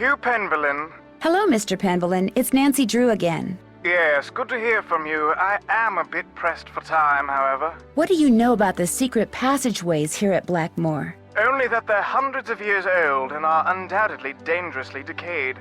Hugh Penvillin. Hello, Mr. Penvillin. It's Nancy Drew again. Yes, good to hear from you. I am a bit pressed for time, however. What do you know about the secret passageways here at Blackmoor? Only that they're hundreds of years old and are undoubtedly dangerously decayed.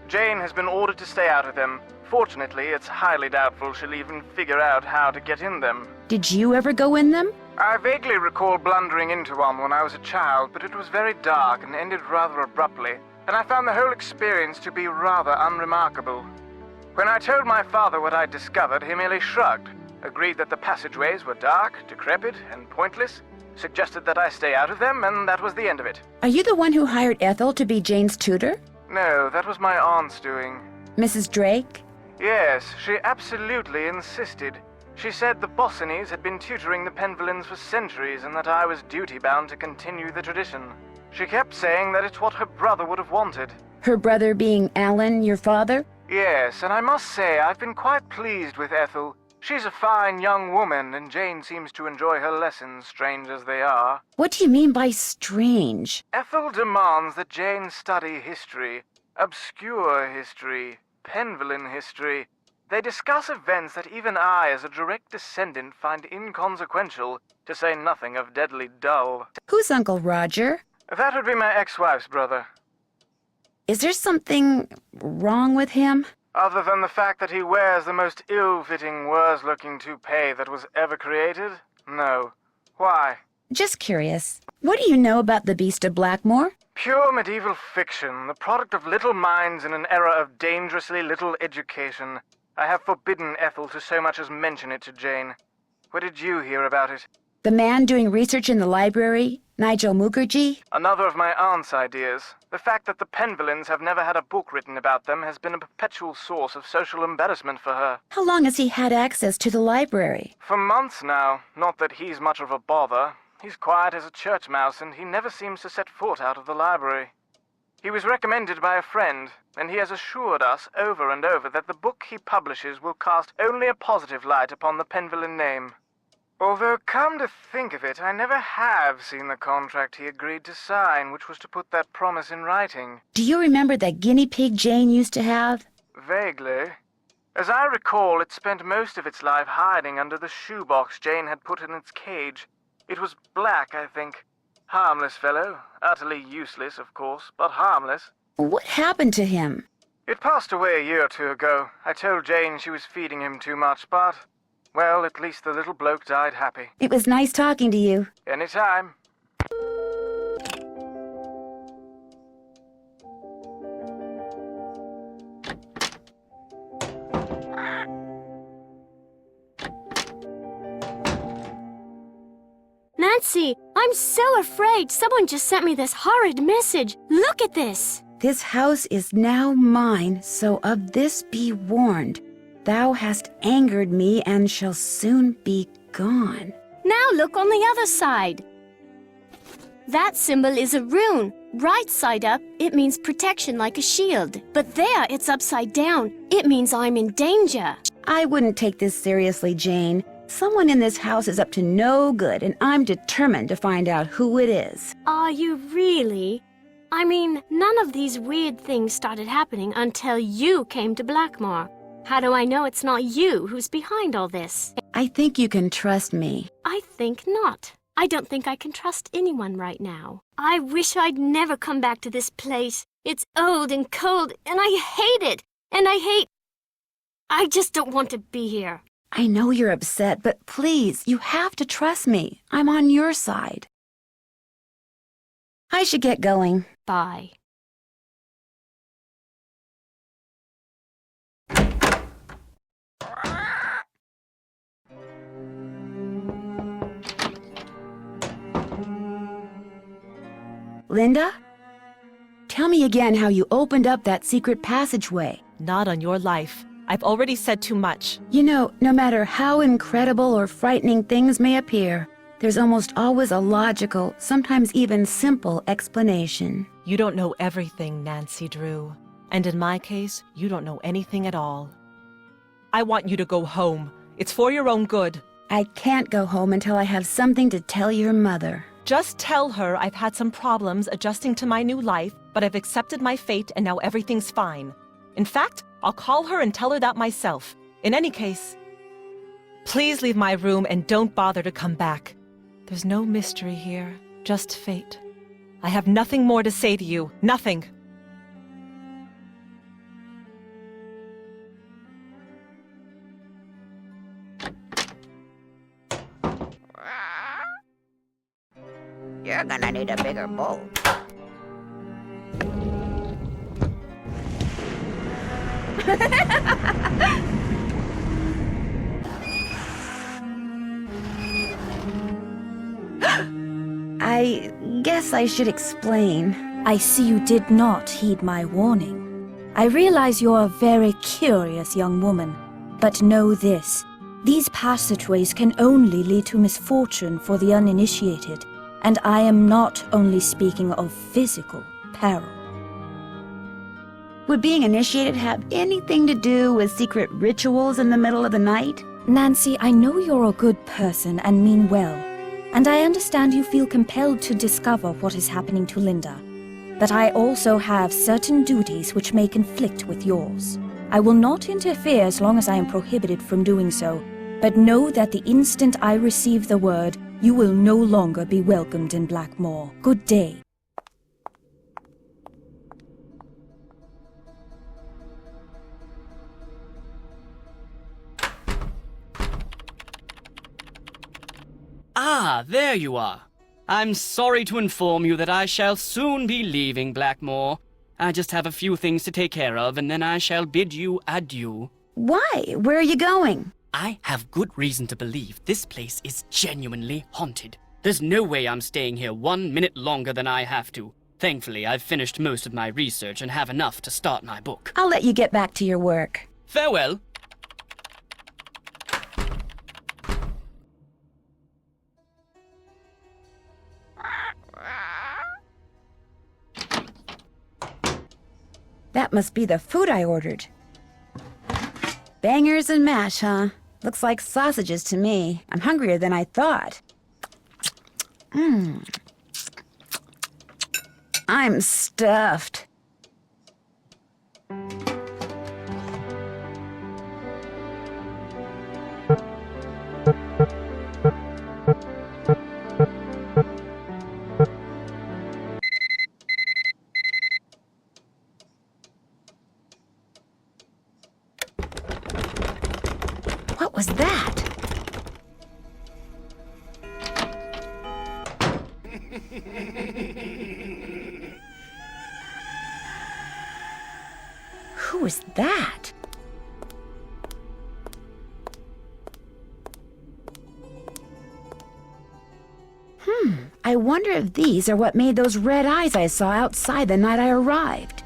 Jane has been ordered to stay out of them. Fortunately, it's highly doubtful she'll even figure out how to get in them. Did you ever go in them? I vaguely recall blundering into one when I was a child, but it was very dark and ended rather abruptly, and I found the whole experience to be rather unremarkable. When I told my father what I'd discovered, he merely shrugged, agreed that the passageways were dark, decrepit, and pointless, suggested that I stay out of them, and that was the end of it. Are you the one who hired Ethel to be Jane's tutor? No, that was my aunt's doing. Mrs. Drake? Yes, she absolutely insisted. She said the Bossinies had been tutoring the Penvillins for centuries and that I was duty-bound to continue the tradition. She kept saying that it's what her brother would have wanted. Her brother being Alan, your father? Yes, and I must say I've been quite pleased with Ethel. She's a fine young woman, and Jane seems to enjoy her lessons, strange as they are. What do you mean by strange? Ethel demands that Jane study history, obscure history, Penvillin history. They discuss events that even I, as a direct descendant, find inconsequential, to say nothing of deadly dull. Who's Uncle Roger? That would be my ex-wife's brother. Is there something wrong with him? Other than the fact that he wears the most ill-fitting, worse-looking toupee that was ever created? No. Why? Just curious. What do you know about the Beast of Blackmoor? Pure medieval fiction, the product of little minds in an era of dangerously little education. I have forbidden Ethel to so much as mention it to Jane. Where did you hear about it? The man doing research in the library, Nigel Mukherjee? Another of my aunt's ideas. The fact that the Penvillins have never had a book written about them has been a perpetual source of social embarrassment for her. How long has he had access to the library? For months now. Not that he's much of a bother. He's quiet as a church mouse, and he never seems to set foot out of the library. He was recommended by a friend, and he has assured us over and over that the book he publishes will cast only a positive light upon the Penvillin name. Although, come to think of it, I never have seen the contract he agreed to sign, which was to put that promise in writing. Do you remember that guinea pig Jane used to have? Vaguely. As I recall, it spent most of its life hiding under the shoebox Jane had put in its cage. It was black, I think. Harmless fellow. Utterly useless, of course, but harmless. What happened to him? It passed away a year or two ago. I told Jane she was feeding him too much, but... well, at least the little bloke died happy. It was nice talking to you. Anytime. Nancy, I'm so afraid. Someone just sent me this horrid message. Look at this. This house is now mine, so of this be warned. Thou hast angered me and shall soon be gone. Now look on the other side. That symbol is a rune. Right side up, it means protection like a shield. But there, it's upside down. It means I'm in danger. I wouldn't take this seriously, Jane. Someone in this house is up to no good, and I'm determined to find out who it is. Are you really? I mean, none of these weird things started happening until you came to Blackmoor. How do I know it's not you who's behind all this? I think you can trust me. I think not. I don't think I can trust anyone right now. I wish I'd never come back to this place. It's old and cold, and I hate it. And I just don't want to be here. I know you're upset, but please, you have to trust me. I'm on your side. I should get going. Bye. Linda? Tell me again how you opened up that secret passageway. Not on your life. I've already said too much. You know, no matter how incredible or frightening things may appear, there's almost always a logical, sometimes even simple explanation. You don't know everything, Nancy Drew. And in my case, you don't know anything at all. I want you to go home. It's for your own good. I can't go home until I have something to tell your mother. Just tell her I've had some problems adjusting to my new life, but I've accepted my fate and now everything's fine. In fact, I'll call her and tell her that myself. In any case, please leave my room and don't bother to come back. There's no mystery here, just fate. I have nothing more to say to you, nothing. You're gonna need a bigger bowl. I guess I should explain. I see you did not heed my warning. I realize you're a very curious young woman, but know this. These passageways can only lead to misfortune for the uninitiated, and I am not only speaking of physical peril. Would being initiated have anything to do with secret rituals in the middle of the night? Nancy, I know you're a good person and mean well, and I understand you feel compelled to discover what is happening to Linda. But I also have certain duties which may conflict with yours. I will not interfere as long as I am prohibited from doing so, but know that the instant I receive the word, you will no longer be welcomed in Blackmoor. Good day. Ah, there you are. I'm sorry to inform you that I shall soon be leaving Blackmoor. I just have a few things to take care of, and then I shall bid you adieu. Why? Where are you going? I have good reason to believe this place is genuinely haunted. There's no way I'm staying here 1 minute longer than I have to. Thankfully, I've finished most of my research and have enough to start my book. I'll let you get back to your work. Farewell. That must be the food I ordered. Bangers and mash, huh? Looks like sausages to me. I'm hungrier than I thought. I'm stuffed. What was that? Who is that? I wonder if these are what made those red eyes I saw outside the night I arrived.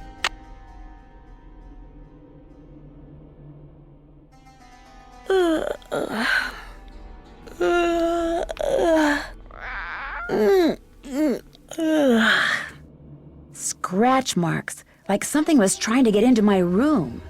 Scratch marks, like something was trying to get into my room.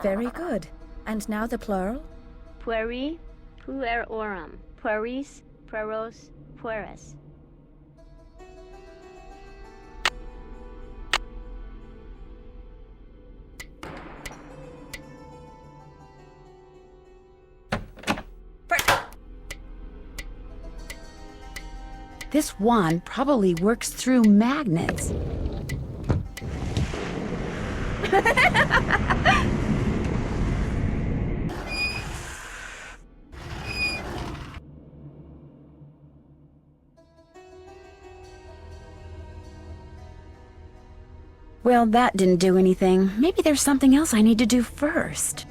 Very good. And now the plural? Pueri, puerorum. Pueris, pueros, pueres. This wand probably works through magnets. Well, that didn't do anything. Maybe there's something else I need to do first.